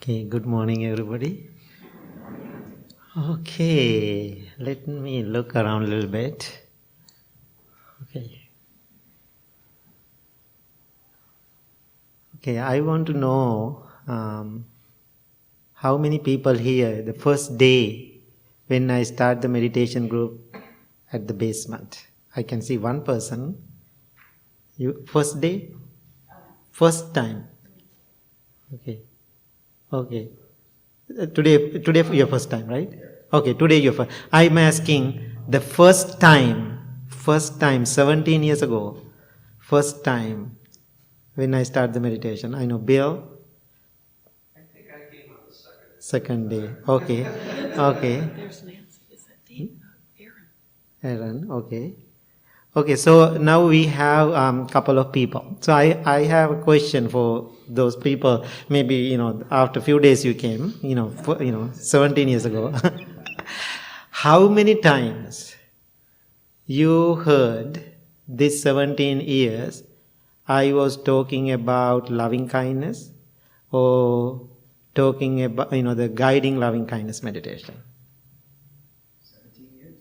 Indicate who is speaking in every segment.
Speaker 1: Okay, good morning everybody. Okay, let me look around a little bit. Okay, I want to know how many people here, the first day when I start the meditation group at the basement. I can see one person. You first day? First time. Okay. Today your first time, right? Okay, today your first. I'm asking the first time, 17 years ago, first time when I start the meditation. I know Bill.
Speaker 2: I think I came on the
Speaker 1: Second day. Okay. Okay.
Speaker 3: There's Nancy. Is that Dean?
Speaker 1: Aaron. Okay. Okay, so now we have couple of people. So I have a question for those people. Maybe, after a few days you came, 17 years ago. How many times you heard this 17 years I was talking about loving kindness or talking about, the guiding loving kindness meditation?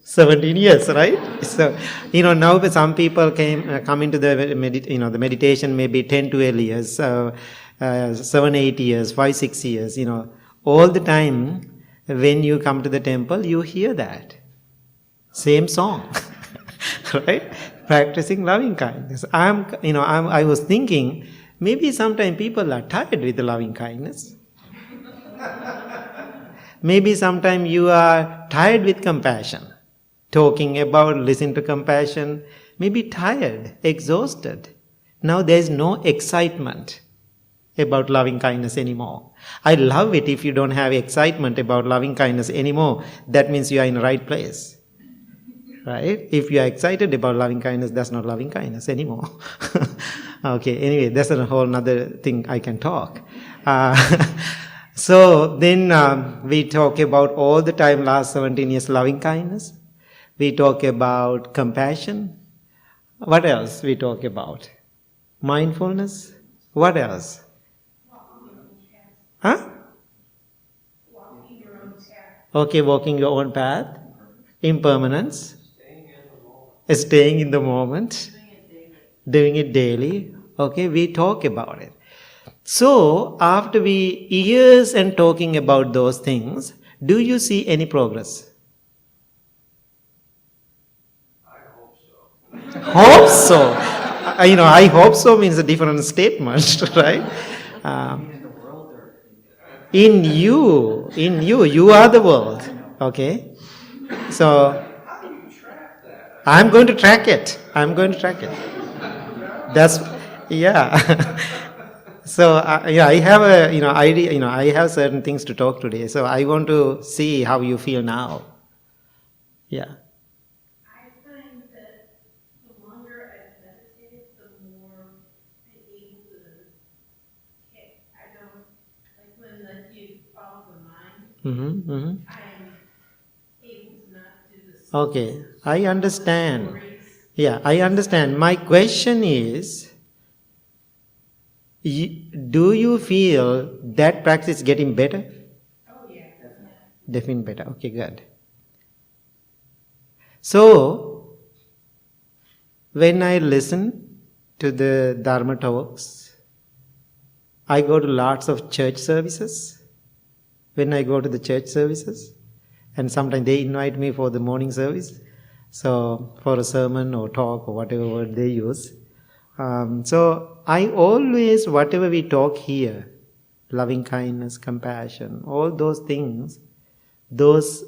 Speaker 1: 17 years, right? So, now some people come into the meditation maybe 10, 12 years, 7, 8 years, 5, 6 years, all the time when you come to the temple, you hear that same song, right? Practicing loving kindness. I was thinking maybe sometimes people are tired with the loving kindness. Maybe sometimes you are tired with compassion. Talking about, listen to compassion, maybe tired, exhausted. Now there is no excitement about loving kindness anymore. I love it if you don't have excitement about loving kindness anymore. That means you are in the right place. Right? If you are excited about loving kindness, that's not loving kindness anymore. Okay, anyway, that's a whole other thing I can talk. So then we talk about all the time last 17 years loving kindness. We talk about compassion. What else we talk about? Mindfulness. What else? Huh?
Speaker 3: Walking your own path.
Speaker 1: Okay, walking your own path. Impermanence. Staying in the moment. Doing it daily. Okay, we talk about it. So, after years and talking about those things, do you see any progress? Hope so. I hope so means a different statement, right? In you, you are the world. Okay? So, I'm going to track it. That's, yeah. So, I have a, idea, I have certain things to talk today. So, I want to see how you feel now. Yeah. Mm-hmm, mm-hmm. Okay, I understand. Yeah, I understand. My question is, do you feel that practice is getting better?
Speaker 3: Oh, yeah.
Speaker 1: Definitely better. Okay, good. So, when I listen to the dharma talks, I go to lots of church services. When I go to the church services, and sometimes they invite me for the morning service, so for a sermon or talk or whatever word they use. So I always, whatever we talk here, loving kindness, compassion, all those things, those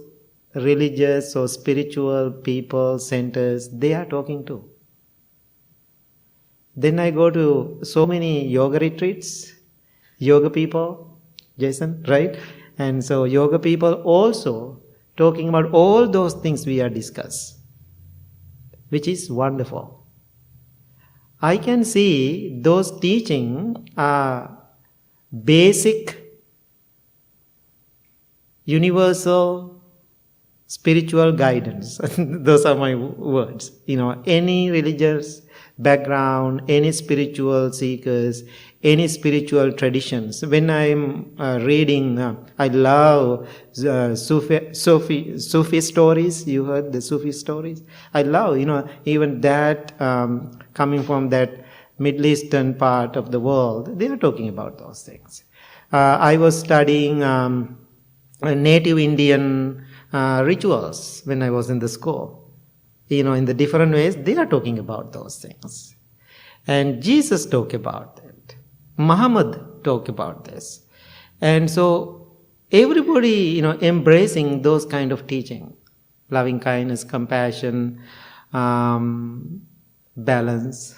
Speaker 1: religious or spiritual people, centers, they are talking too. Then I go to so many yoga retreats, yoga people, Jason, right? And so yoga people also talking about all those things we are discussed, which is wonderful. I can see those teaching are basic, universal, spiritual guidance. Those are my words. Any religious background, any spiritual seekers, any spiritual traditions. When I'm reading, I love Sufi stories. You heard the Sufi stories? I love, even that coming from that Middle Eastern part of the world, they are talking about those things. I was studying native Indian rituals when I was in the school. In the different ways, they are talking about those things. And Jesus talked about it. Muhammad talked about this. And so everybody, embracing those kind of teaching. Loving kindness, compassion, balance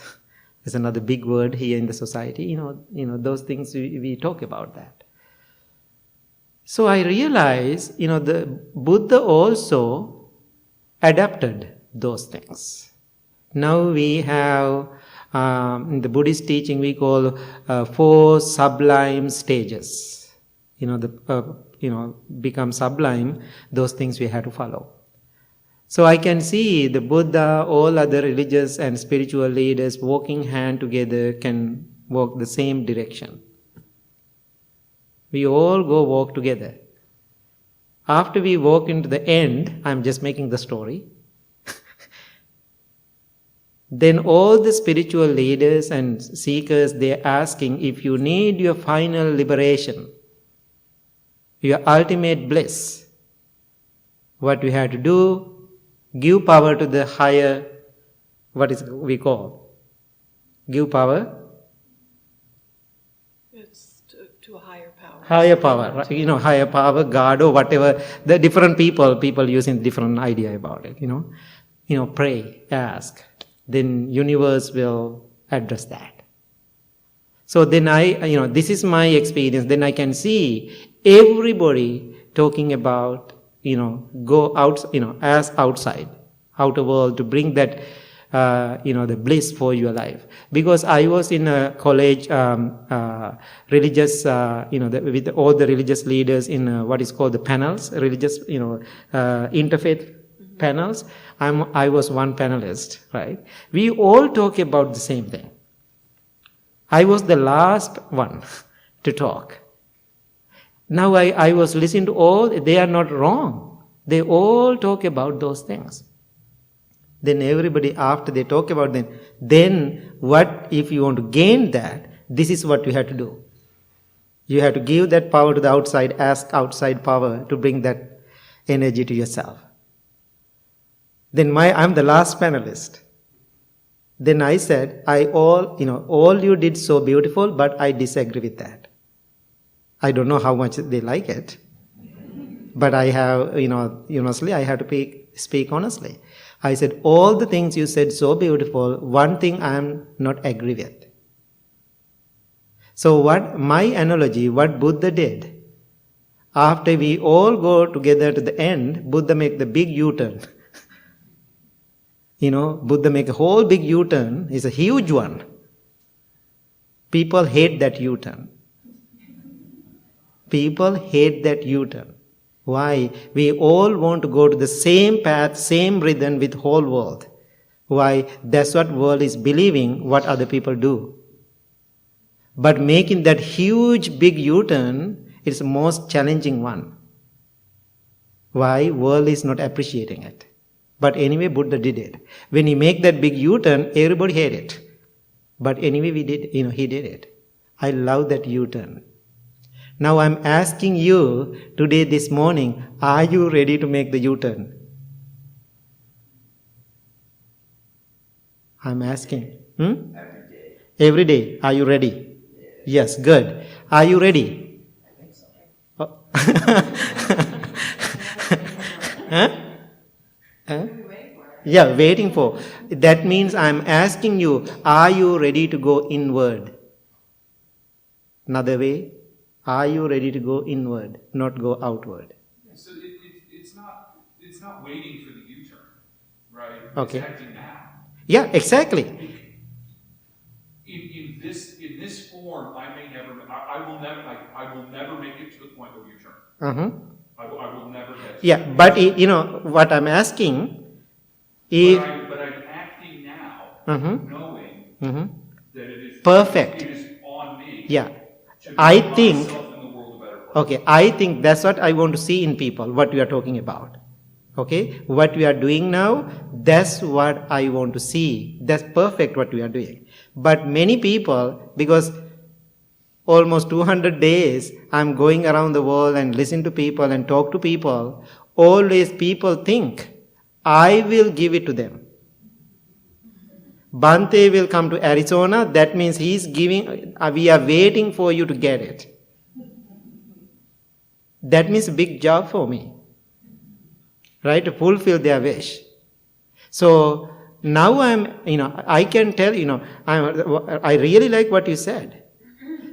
Speaker 1: is another big word here in the society. Those things we talk about that. So I realized, the Buddha also adapted those things. Now we have, in the Buddhist teaching, we call 4 sublime stages. Become sublime, those things we have to follow. So I can see the Buddha, all other religious and spiritual leaders walking hand together can walk the same direction. We all go walk together. After we walk into the end, I'm just making the story, then all the spiritual leaders and seekers, they're asking, if you need your final liberation, your ultimate bliss, what we have to do, give power to the higher, what is we call? Give power?
Speaker 3: It's to a higher power.
Speaker 1: Higher power, right? Higher power, God or whatever. The different people using different idea about it, pray, ask. Then universe will address that. So then this is my experience. Then I can see everybody talking about, go out, as outside, outer world to bring that, the bliss for your life. Because I was in a college, religious, with all the religious leaders in what is called the panels, religious, interfaith panels. I was one panelist, right? We all talk about the same thing. I was the last one to talk. Now I was listening to all, they are not wrong. They all talk about those things. Then everybody, after they talk about them, then what if you want to gain that, this is what you have to do. You have to give that power to the outside, ask outside power to bring that energy to yourself. Then I'm the last panelist. Then I said, all you did so beautiful, but I disagree with that. I don't know how much they like it. But I have, honestly, I have to speak honestly. I said, all the things you said so beautiful, one thing I am not agree with. So my analogy, what Buddha did, after we all go together to the end, Buddha make the big U-turn. Buddha make a whole big U-turn. It's a huge one. People hate that U-turn. People hate that U-turn. Why? We all want to go to the same path, same rhythm with whole world. Why? That's what world is believing, what other people do. But making that huge big U-turn is the most challenging one. Why? World is not appreciating it. But anyway, Buddha did it. When he make that big U-turn, everybody hate it. But anyway, he did it. I love that U-turn. Now I'm asking you today, this morning, are you ready to make the U-turn? I'm asking.
Speaker 2: Every day.
Speaker 1: Every day. Are you ready? Yes, good. Are you ready?
Speaker 2: I think so.
Speaker 1: Huh? Huh? Yeah, waiting for. That means I'm asking you, are you ready to go inward? Another way, are you ready to go inward, not go outward?
Speaker 4: So it's not waiting for the U-turn, right?
Speaker 1: Okay.
Speaker 4: It's acting now.
Speaker 1: Yeah, exactly.
Speaker 4: In this form, I will never make it to the point of U-turn.
Speaker 1: Uh-huh.
Speaker 4: I will never get.
Speaker 1: Yeah, but what I'm asking is.
Speaker 4: But I'm acting now,
Speaker 1: Uh-huh.
Speaker 4: knowing
Speaker 1: Uh-huh.
Speaker 4: that it is
Speaker 1: Perfect.
Speaker 4: It is on me.
Speaker 1: Yeah.
Speaker 4: to
Speaker 1: I
Speaker 4: make
Speaker 1: think,
Speaker 4: myself in the world a better place.
Speaker 1: okay, I think that's what I want to see in people, what we are talking about. Okay, what we are doing now, that's what I want to see. That's perfect what we are doing. But many people, because almost 200 days I'm going around the world and listen to people and talk to people, always people think I will give it to them. Bhante will come to Arizona, that means he's giving, we are waiting for you to get it. That means a big job for me, right, to fulfill their wish. So now I can tell, I really like what you said.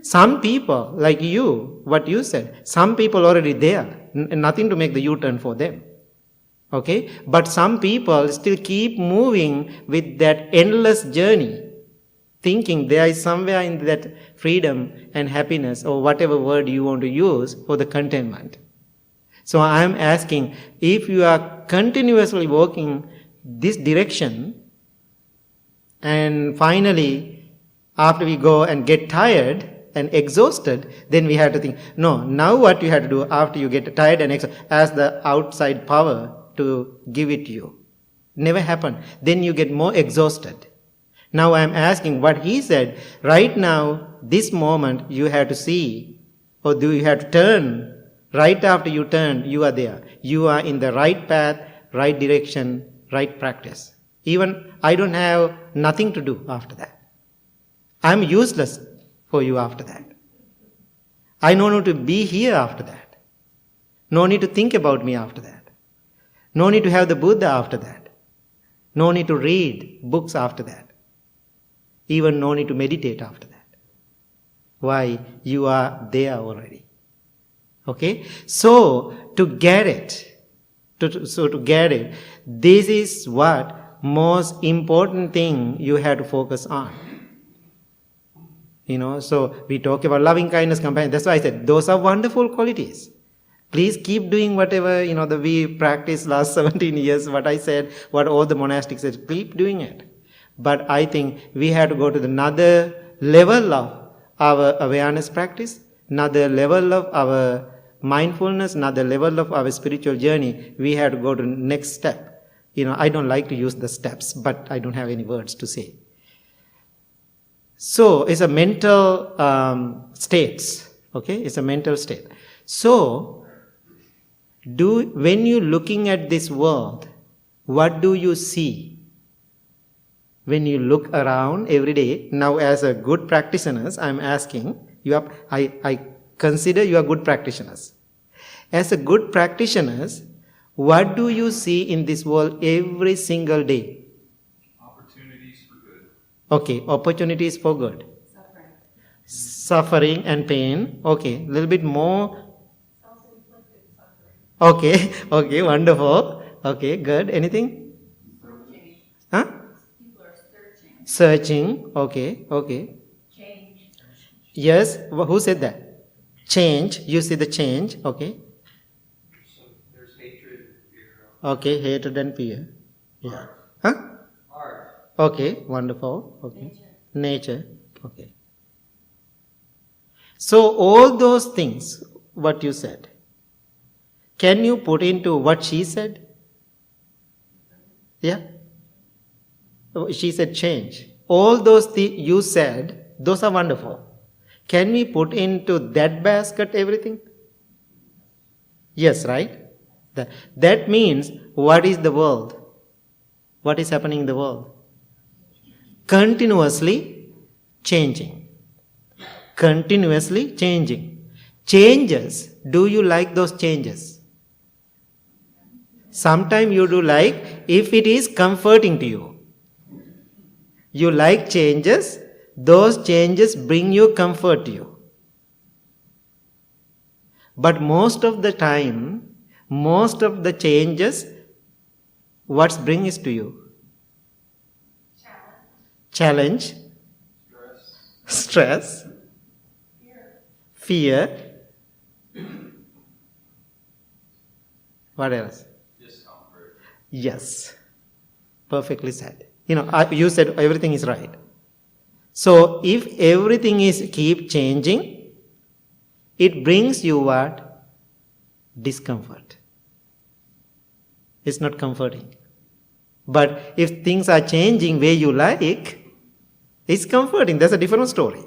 Speaker 1: Some people, like you, what you said, some people already there, nothing to make the U-turn for them. Okay? But some people still keep moving with that endless journey, thinking there is somewhere in that freedom and happiness, or whatever word you want to use, for the contentment. So I am asking, if you are continuously working this direction, and finally, after we go and get tired and exhausted, then we have to think, no, now what you have to do after you get tired and exhausted, ask the outside power to give it to you. Never happen. Then you get more exhausted. Now I am asking what he said, right now, this moment you have to see, or do you have to turn? Right after you turn, you are there. You are in the right path, right direction, right practice. Even I don't have nothing to do after that. I am useless for you after that. I no need to be here after that. No need to think about me after that. No need to have the Buddha after that. No need to read books after that. Even no need to meditate after that. Why? You are there already. Okay? So, to get it, this is what most important thing you have to focus on. So we talk about loving kindness, compassion. That's why I said those are wonderful qualities. Please keep doing whatever, that we practiced last 17 years, what I said, what all the monastics said, keep doing it. But I think we have to go to another level of our awareness practice, another level of our mindfulness, another level of our spiritual journey. We have to go to the next step. I don't like to use the steps, but I don't have any words to say. So, it's a mental states. Okay, it's a mental state. So, when you're looking at this world, what do you see? When you look around every day, now as a good practitioners, I'm asking, I consider you are good practitioners. As a good practitioners, what do you see in this world every single day?
Speaker 4: Opportunities for good.
Speaker 1: Okay, opportunities for good. Suffering and pain. Okay, a little bit more.
Speaker 3: Self-inflicted suffering.
Speaker 1: Okay, wonderful. Okay, good. Anything?
Speaker 3: Searching.
Speaker 1: Huh?
Speaker 3: People are searching.
Speaker 1: Searching. Okay.
Speaker 3: Change.
Speaker 1: Yes, who said that? Change. You see the change. Okay.
Speaker 2: So there's hatred, fear,
Speaker 1: Okay, hatred and fear. Yeah.
Speaker 2: art.
Speaker 1: Huh?
Speaker 2: Art.
Speaker 1: Okay, wonderful. Okay. Nature. Okay. So all those things, what you said, can you put into what she said? Yeah? She said change. All those things you said, those are wonderful. Can we put into that basket everything? Yes, right? That means, what is the world? What is happening in the world? Continuously changing. Continuously changing. Changes. Do you like those changes? Sometimes you do like if it is comforting to you. You like changes. Those changes bring you comfort to you. But most of the time, most of the changes, what brings to you? Challenge. Stress. Fear. What else?
Speaker 4: Discomfort.
Speaker 1: Yes. Perfectly said. You said everything is right. So if everything is keep changing, it brings you what? Discomfort. It's not comforting. But if things are changing where you like, it's comforting. That's a different story.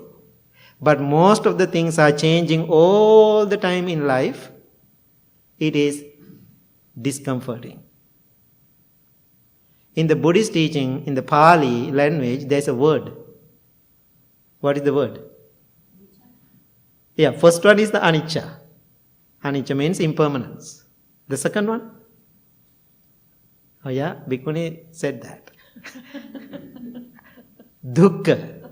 Speaker 1: But most of the things are changing all the time in life. It is discomforting. In the Buddhist teaching, in the Pali language, there's a word. What is the word? Yeah, first one is the anicca. Anicca means impermanence. The second one? Oh yeah, Bhikkhuni said that. Dukkha.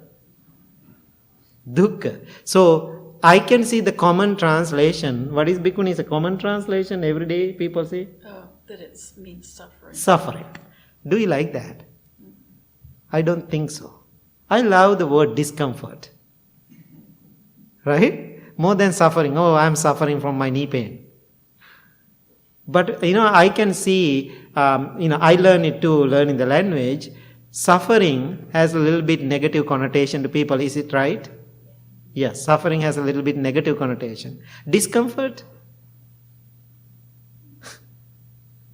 Speaker 1: Dukkha. So, I can see the common translation. What is Bhikkhuni? Is a common translation every day people say?
Speaker 5: That it means suffering.
Speaker 1: Suffering. Do you like that? I don't think so. I love the word discomfort. Right? More than suffering. Oh, I'm suffering from my knee pain. But, I can see, I learn it too, learning the language. Suffering has a little bit negative connotation to people. Is it right? Yes, suffering has a little bit negative connotation. Discomfort?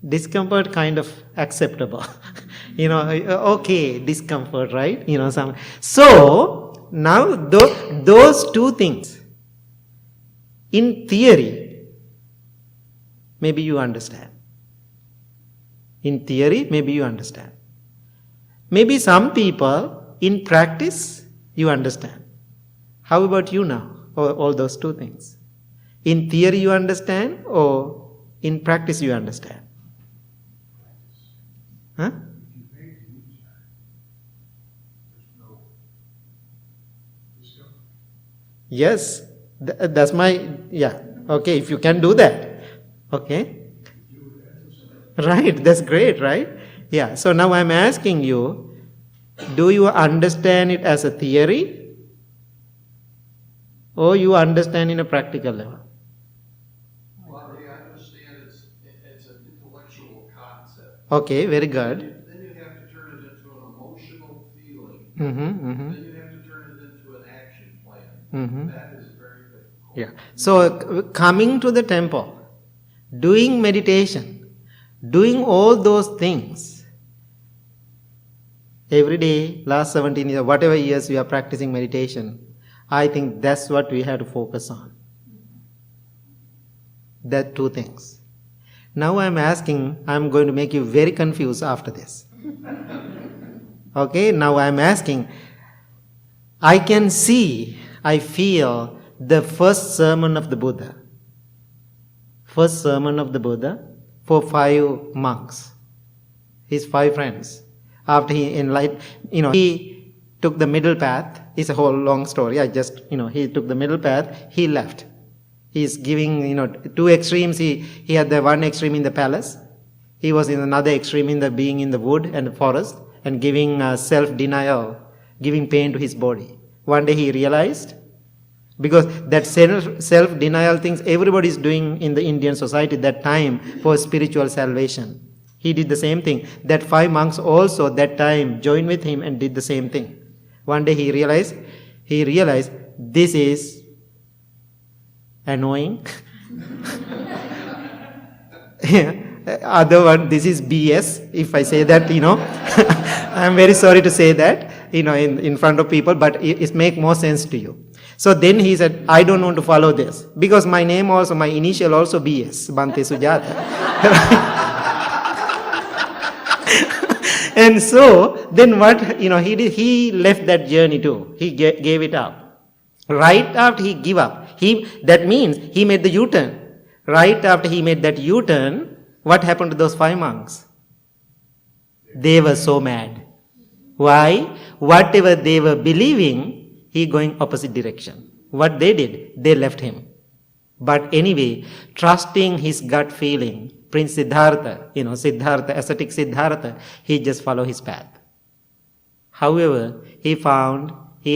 Speaker 1: Discomfort kind of acceptable. Okay, discomfort, right? So, now those two things, in theory, maybe you understand. In theory, maybe you understand. Maybe some people, in practice, you understand. How about you now? All those two things. In theory you understand, or in practice you understand? Huh? Yes, that's my, yeah. Okay, if you can do that. Okay. Right, that's great, right? Yeah, so now I'm asking you, do you understand it as a theory? Or you understand in a practical level?
Speaker 2: Well, I understand it's an intellectual concept.
Speaker 1: Okay, very good.
Speaker 2: Then you have to turn it into an emotional feeling.
Speaker 1: Mm-hmm.
Speaker 2: Then you have to turn it into an action plan.
Speaker 1: Mm-hmm.
Speaker 2: That is very difficult.
Speaker 1: Yeah. So coming to the temple, doing meditation, doing all those things, every day, last 17 years, whatever years you are practicing meditation, I think that's what we have to focus on. That two things. Now I'm going to make you very confused after this. Okay, now I'm asking, I can see, I feel the first sermon of the Buddha. First sermon of the Buddha for 5 monks. His 5 friends. After he enlightened, he took the middle path. It's a whole long story. He took the middle path, he left. He's giving, 2 extremes. He had the one extreme in the palace. He was in another extreme in the being in the wood and the forest and giving self-denial, giving pain to his body. One day he realized, because that self-denial things everybody is doing in the Indian society that time for spiritual salvation. He did the same thing. That 5 monks also that time joined with him and did the same thing. One day he realized this is annoying. Other one, this is BS. If I say that, I'm very sorry to say that, in front of people, but it makes more sense to you. So then he said, I don't want to follow this. Because my name also, my initial also BS, Bhante Sujatha. And so, then what, he did, he left that journey too. He gave it up. Right after he gave up, that means he made the U-turn. Right after he made that U-turn, what happened to those 5 monks? They were so mad. Why? Whatever they were believing, he going opposite direction. What they did, they left him. But anyway, trusting his gut feeling, Prince Siddhartha, ascetic Siddhartha, he just followed his path. However, he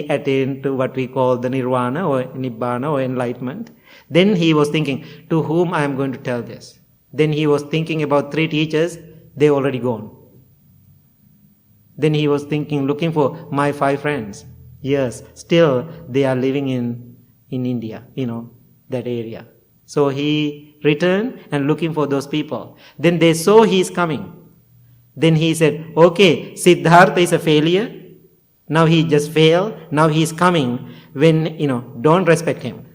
Speaker 1: attained to what we call the nirvana or nibbana or enlightenment. Then he was thinking, to whom I am going to tell this? Then he was thinking about 3 teachers, they already gone. Then he was thinking, looking for my 5 friends. years. Still, they are living in India, that area. So he returned and looking for those people. Then they saw he is coming. Then he said, okay, Siddhartha is a failure. Now he just failed. Now he is coming. Don't respect him.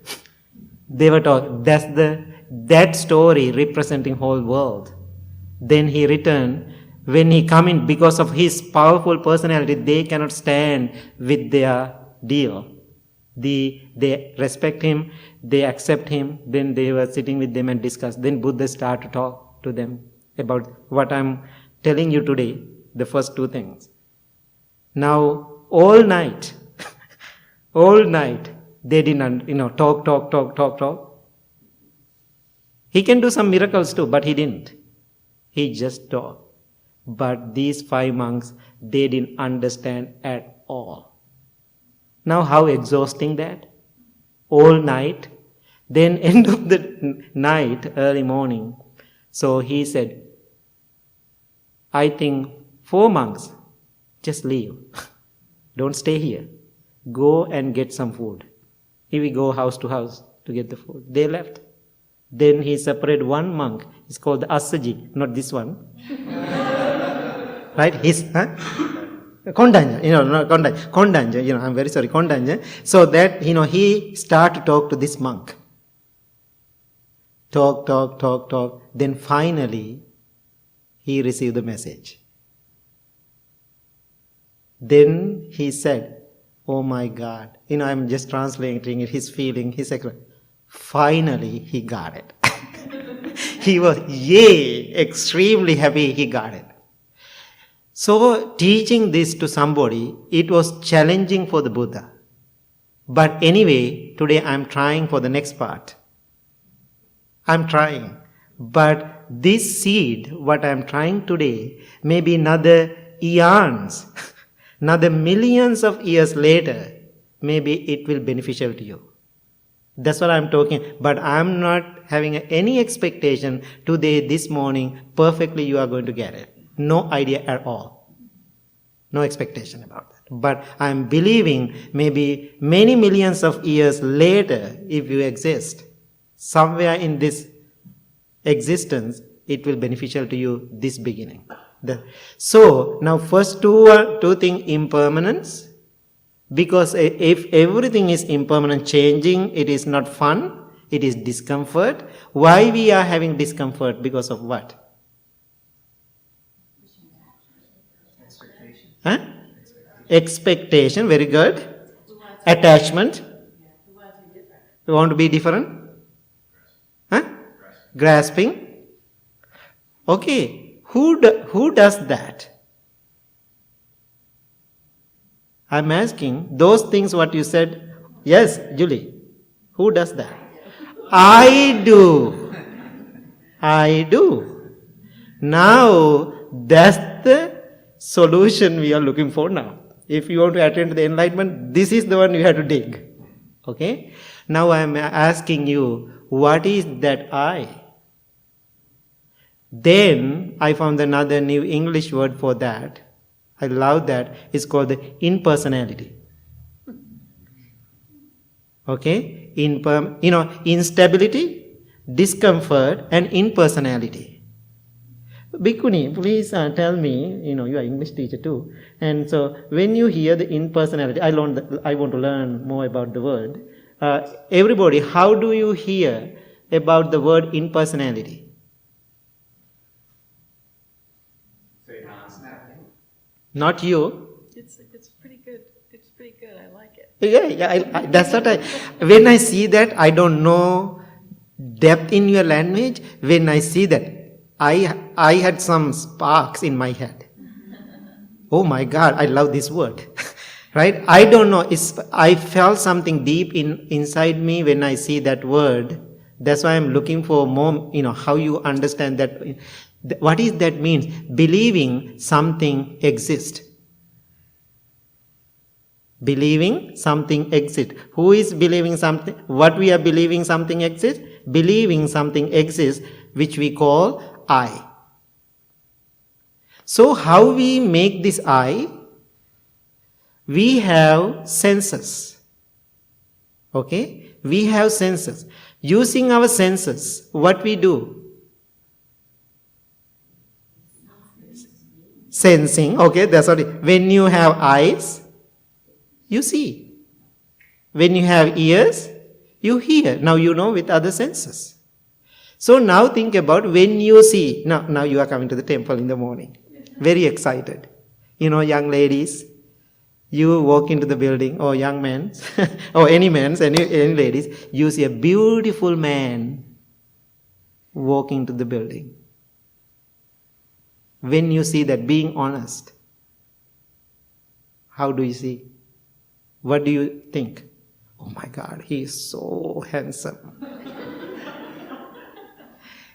Speaker 1: They were talking. That story representing whole world. Then he returned. When he come in, because of his powerful personality, they cannot stand with their deal. They respect him, they accept him. Then they were sitting with them and discuss. Then Buddha started to talk to them about what I'm telling you today, the first two things. Now, all night, they didn't, talk. He can do some miracles too, but he didn't. He just talked. But these 5 monks, they didn't understand at all. Now how exhausting that? All night. Then end of the night, early morning. So he said, I think 4 monks, just leave. Don't stay here. Go and get some food. He will go house to house to get the food. They left. Then he separated one monk. It's called the Asaji, not this one. Right? Kondanja, Kondanja, I'm very sorry, Kondanja. So that, he started to talk to this monk. Talk. Then finally, he received the message. Then he said, oh my God, I'm just translating it, his feeling, his experience. Finally, he got it. He was, extremely happy he got it. So, teaching this to somebody, it was challenging for the Buddha. But anyway, today I'm trying for the next part. I'm trying. But this seed, what I'm trying today, maybe another eons, another millions of years later, maybe it will be beneficial to you. That's what I'm talking. But I'm not having any expectation today, this morning, perfectly you are going to get it. No idea at all. No expectation about that. But I'm believing maybe many millions of years later, if you exist, somewhere in this existence, it will be beneficial to you this beginning. So, now first two things, impermanence. Because if everything is impermanent, changing, it is not fun, it is discomfort. Why we are having discomfort? Because of what? Expectation, very good. Attachment. We want to be different. Grasping. Okay, who does that? I'm asking, those things what you said, yes, Julie, who does that? I do. Now, that's the solution we are looking for now. If you want to attain to the enlightenment, this is the one you have to dig. Okay? Now I am asking you, what is that I? Then I found another new English word for that. I love that. It's called the impersonality. Okay? Instability, discomfort, and impersonality. Bhikkhuni, please tell me, you are English teacher too. And so when you hear the impersonality, I want to learn more about the word. Everybody, how do you hear about the word impersonality? Not you.
Speaker 5: It's pretty good. It's pretty good. I like it.
Speaker 1: Yeah. That's what when I see that, I don't know depth in your language. When I see that, I had some sparks in my head. Oh my God, I love this word. Right? I don't know. I felt something deep inside me when I see that word. That's why I'm looking for more, how you understand that. What is that means? Believing something exists. Believing something exists. Who is believing something? What we are believing something exists? Believing something exists, which we call I. So how we make this I? We have senses. Okay? We have senses. Using our senses, what we do? Sensing. Okay, that's what it. When you have eyes, you see. When you have ears, you hear. Now you know with other senses. So now think about when you see. Now you are coming to the temple in the morning. Very excited. Young ladies, you walk into the building, or young men, or any ladies, you see a beautiful man walk into the building. When you see that, being honest, how do you see? What do you think? Oh my God, he is so handsome.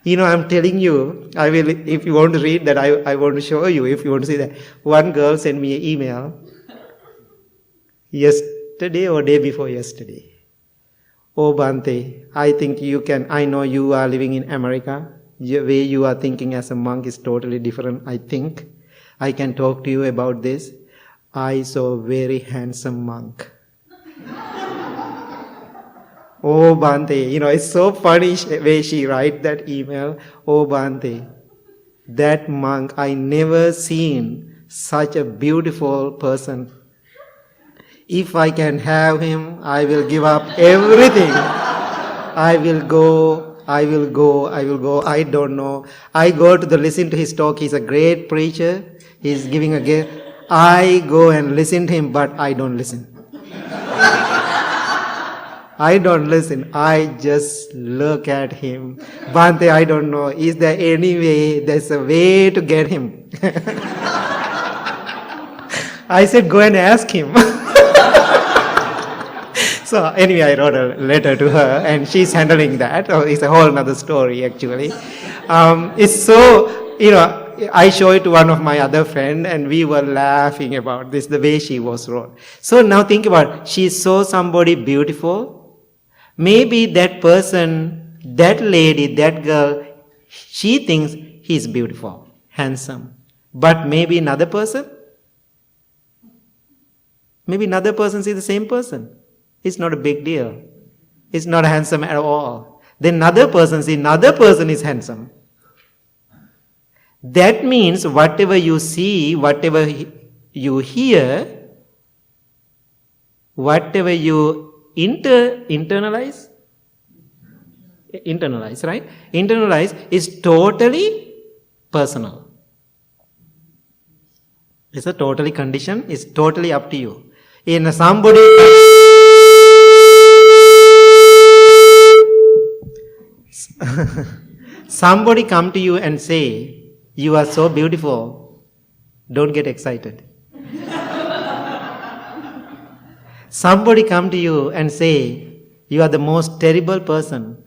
Speaker 1: I'm telling you, I will, if you want to read that, I want to show you, if you want to see that. One girl sent me an email yesterday or day before yesterday. Oh Bhante, I know you are living in America. The way you are thinking as a monk is totally different, I think. I can talk to you about this. I saw a very handsome monk. Oh Bhante, it's so funny way she write that email. Oh Bhante, that monk, I never seen such a beautiful person. If I can have him, I will give up everything. I will go. I don't know. I go to listen to his talk. He's a great preacher. He's giving a gift. I go and listen to him, but I don't listen. I don't listen. I just look at him. Bhante, I don't know. Is there any way? There's a way to get him. I said, go and ask him. So anyway, I wrote a letter to her, and she's handling that. Oh, it's a whole other story, actually. It's so, I show it to one of my other friend, and we were laughing about this, the way she was wrote. So now think about, she saw somebody beautiful. Maybe that person, that lady, that girl, she thinks he's beautiful, handsome. But maybe another person sees the same person. It's not a big deal. It's not handsome at all. Then another person sees another person is handsome. That means whatever you see, whatever you hear, whatever you internalize, right? Internalize is totally personal. It's a totally condition. It's totally up to you. In somebody come to you and say, you are so beautiful, don't get excited. Somebody come to you and say, you are the most terrible person,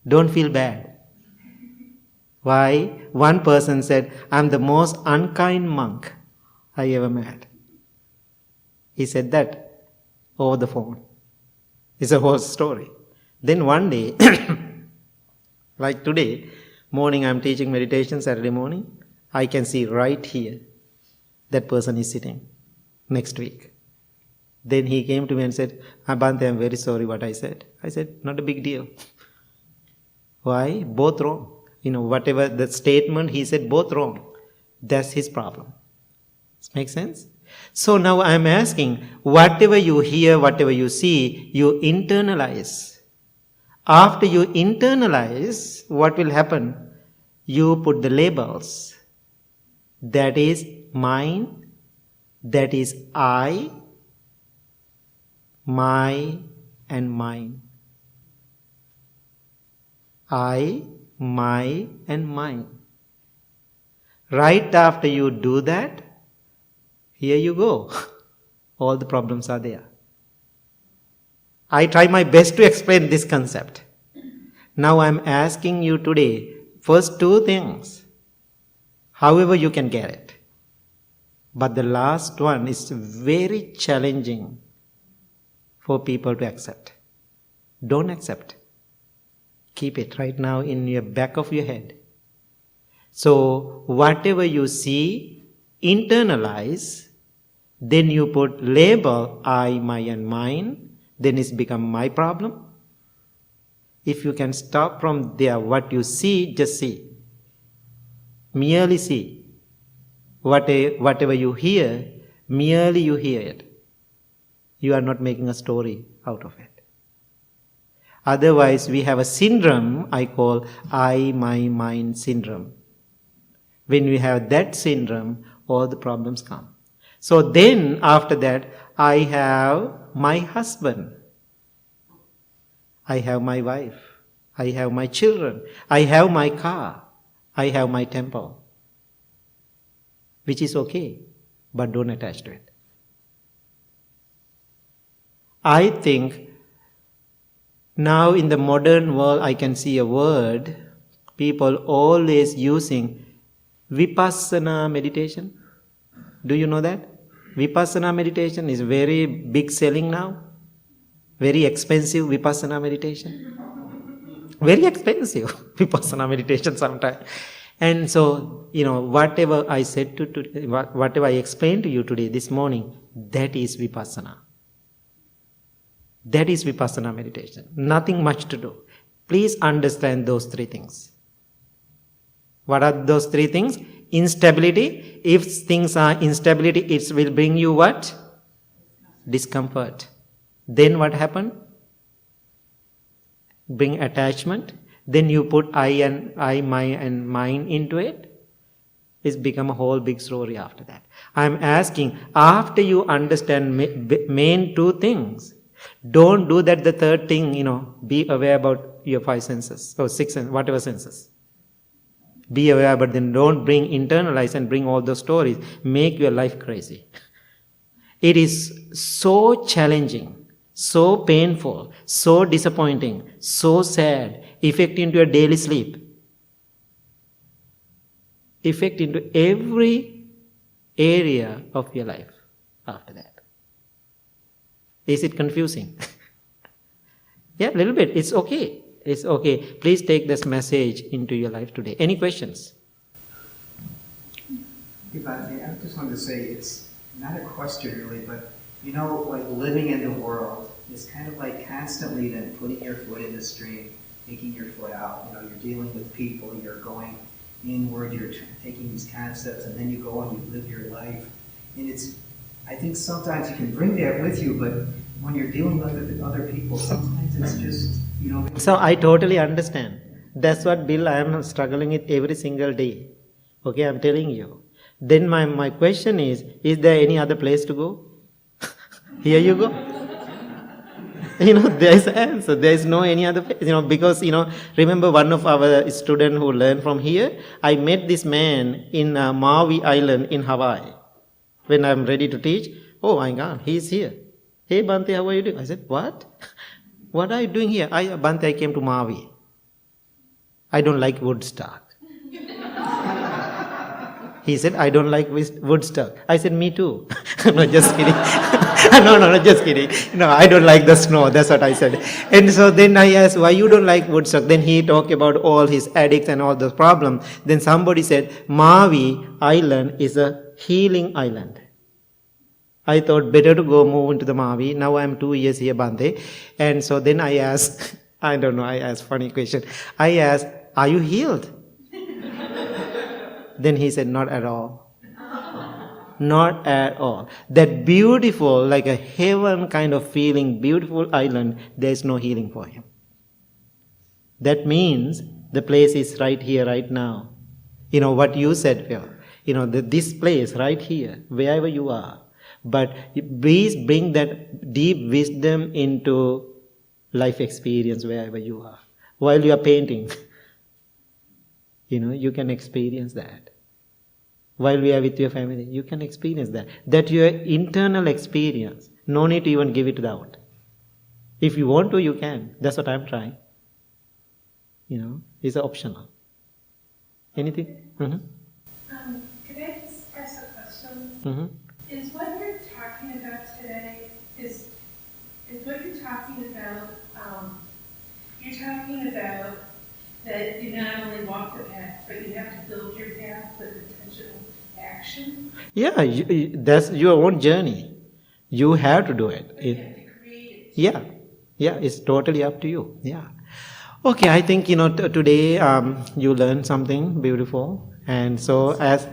Speaker 1: don't feel bad. Why? One person said, I'm the most unkind monk I ever met. He said that over the phone. It's a whole story. Then one day, like today, morning I'm teaching meditation, Saturday morning, I can see right here, that person is sitting next week. Then he came to me and said, Bhante, I'm very sorry what I said. I said, not a big deal. Why? Both wrong. Whatever the statement he said, both wrong. That's his problem. Does it make sense? So now I'm asking, whatever you hear, whatever you see, you internalize. After you internalize, what will happen? You put the labels. That is mine, that is I, my and mine. I, my and mine. Right after you do that, here you go. All the problems are there. I try my best to explain this concept. Now I'm asking you today, first two things, however you can get it. But the last one is very challenging for people to accept. Don't accept. Keep it right now in your back of your head. So whatever you see, internalize. Then you put label I, my and mine, then it's become my problem. If you can stop from there, what you see, just see. Merely see. Whatever you hear, merely you hear it. You are not making a story out of it. Otherwise, we have a syndrome I call I, my, mine syndrome. When we have that syndrome, all the problems come. So then, after that, I have my husband. I have my wife. I have my children. I have my car. I have my temple. Which is okay, but don't attach to it. I think now in the modern world I can see a word, people always using Vipassana meditation. Do you know that? Vipassana meditation is very big selling now. Very expensive Vipassana meditation. Very expensive Vipassana meditation sometimes. And so, whatever I said whatever I explained to you today, this morning, that is Vipassana. That is Vipassana meditation. Nothing much to do. Please understand those three things. What are those three things? Instability. If things are instability, it will bring you what? Discomfort. Then what happened? Bring attachment. Then you put I, my and mine into it. It's become a whole big story after that. I'm asking, after you understand main two things, don't do that the third thing, be aware about your five senses, or six, whatever senses. Be aware, but then don't internalize and bring all those stories. Make your life crazy. It is so challenging. So painful, so disappointing, so sad, effect into your daily sleep, effect into every area of your life after that. Is it confusing? Yeah, a little bit. It's okay. It's okay. Please take this message into your life today. Any questions?
Speaker 6: Hey, Bhante, I just wanted to say it's not a question really, but like living in the world is kind of like constantly then putting your foot in the stream, taking your foot out. You're dealing with people, you're going inward, you're taking these concepts, and then you go and you live your life. And I think sometimes you can bring that with you, but when you're dealing with other people, sometimes it's just,
Speaker 1: So I totally understand. That's what, Bill, I am struggling with every single day. Okay, I'm telling you. Then my question is there any other place to go? Here you go. There is an answer. There is no any other place. Because, remember one of our students who learned from here, I met this man in Maui Island in Hawaii. When I'm ready to teach, oh my God, he's here. Hey, Bhante, how are you doing? I said, what? What are you doing here? Bhante, I came to Maui. I don't like Woodstock. He said, I don't like Woodstock. I said, me too. No, just kidding. No, just kidding. No, I don't like the snow. That's what I said. And so then I asked, why you don't like Woodstock? Then he talked about all his addicts and all those problems. Then somebody said, Maui Island is a healing island. I thought better to go move into the Maui. Now I'm 2 years here, Bhante. And so then I asked, I asked funny question. I asked, are you healed? Then he said, not at all. Not at all. That beautiful, like a heaven kind of feeling, beautiful island, there is no healing for him. That means the place is right here, right now. What you said, Phil. This place right here, wherever you are. But please bring that deep wisdom into life experience wherever you are. While you are painting, you can experience that. While we are with your family, you can experience that. That your internal experience. No need to even give it out. If you want to, you can. That's what I'm trying. It's optional. Anything? Mm-hmm.
Speaker 7: Could I just ask a question?
Speaker 1: Mm-hmm.
Speaker 7: Is what you're talking about today, is what you're talking about that you not only walk the path, but you have to build your path with intention action?
Speaker 1: Yeah, that's your own journey. You have to do it.
Speaker 7: But you have to create it.
Speaker 1: Yeah, it's totally up to you. Yeah. Okay, I think today you learned something beautiful, and so as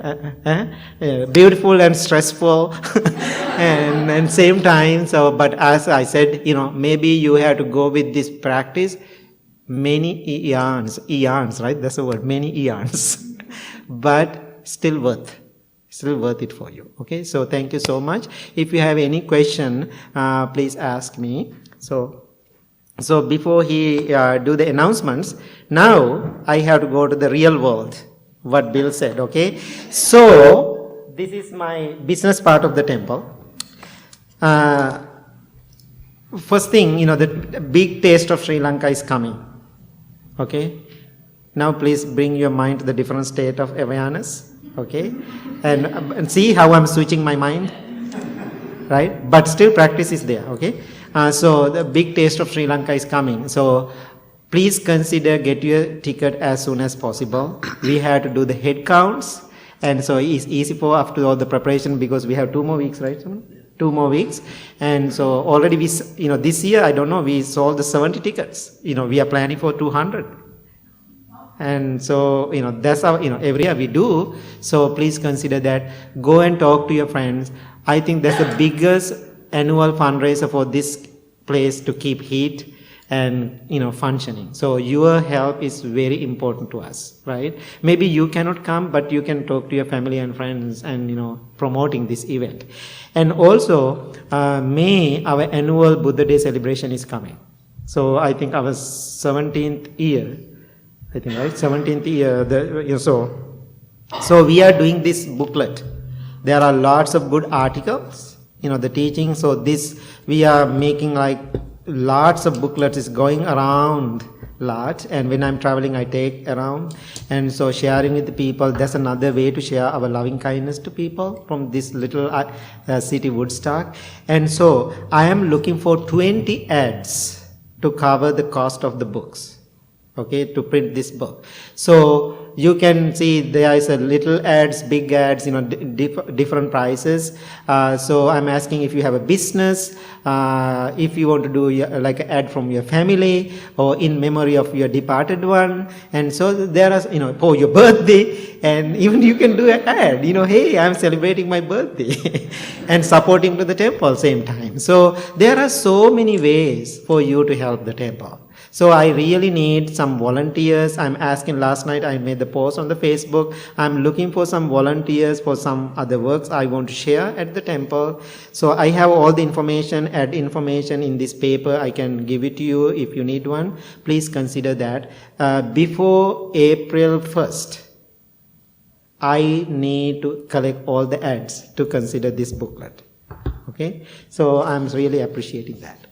Speaker 1: beautiful and stressful, and same time. So, but as I said, maybe you have to go with this practice many eons, right? That's the word, many eons, but still worth it for you. Okay, so thank you so much. If you have any question, please ask me. So before he do the announcements, now I have to go to the real world, what Bill said, okay? So, this is my business part of the temple. First thing, the big taste of Sri Lanka is coming, okay? Now please bring your mind to the different state of awareness, okay? And see how I'm switching my mind, right? But still practice is there, okay? So the big taste of Sri Lanka is coming. So please consider get your ticket as soon as possible. We have to do the head counts, and so it's easy for after all the preparation because we have 2 more weeks, right? 2 more weeks, and so already we, this year I don't know, we sold the 70 tickets. We are planning for 200, and so that's how every year we do. So please consider that. Go and talk to your friends. I think that's the biggest annual fundraiser for this place to keep heat and functioning. So your help is very important to us, right? Maybe you cannot come, but you can talk to your family and friends and promoting this event. And also May, our annual Buddha Day celebration is coming. So I think our 17th year, I think, right? 17th year. So we are doing this booklet. There are lots of good articles, the teaching. So this, we are making like lots of booklets is going around lot, and when I'm traveling I take around, and so sharing with the people. That's another way to share our loving kindness to people from this little city Woodstock. And so I am looking for 20 ads to cover the cost of the books, okay, to print this book. So you can see there is a little ads, big ads, different prices. So I'm asking if you have a business, if you want to do like an ad from your family or in memory of your departed one. And so there are, for your birthday, and even you can do an ad, hey, I'm celebrating my birthday and supporting to the temple same time. So there are so many ways for you to help the temple. So I really need some volunteers. I'm asking, last night I made the post on the Facebook. I'm looking for some volunteers for some other works I want to share at the temple. So I have all the information, add information in this paper. I can give it to you if you need one. Please consider that. Before April 1st, I need to collect all the ads to consider this booklet. Okay? So I'm really appreciating that.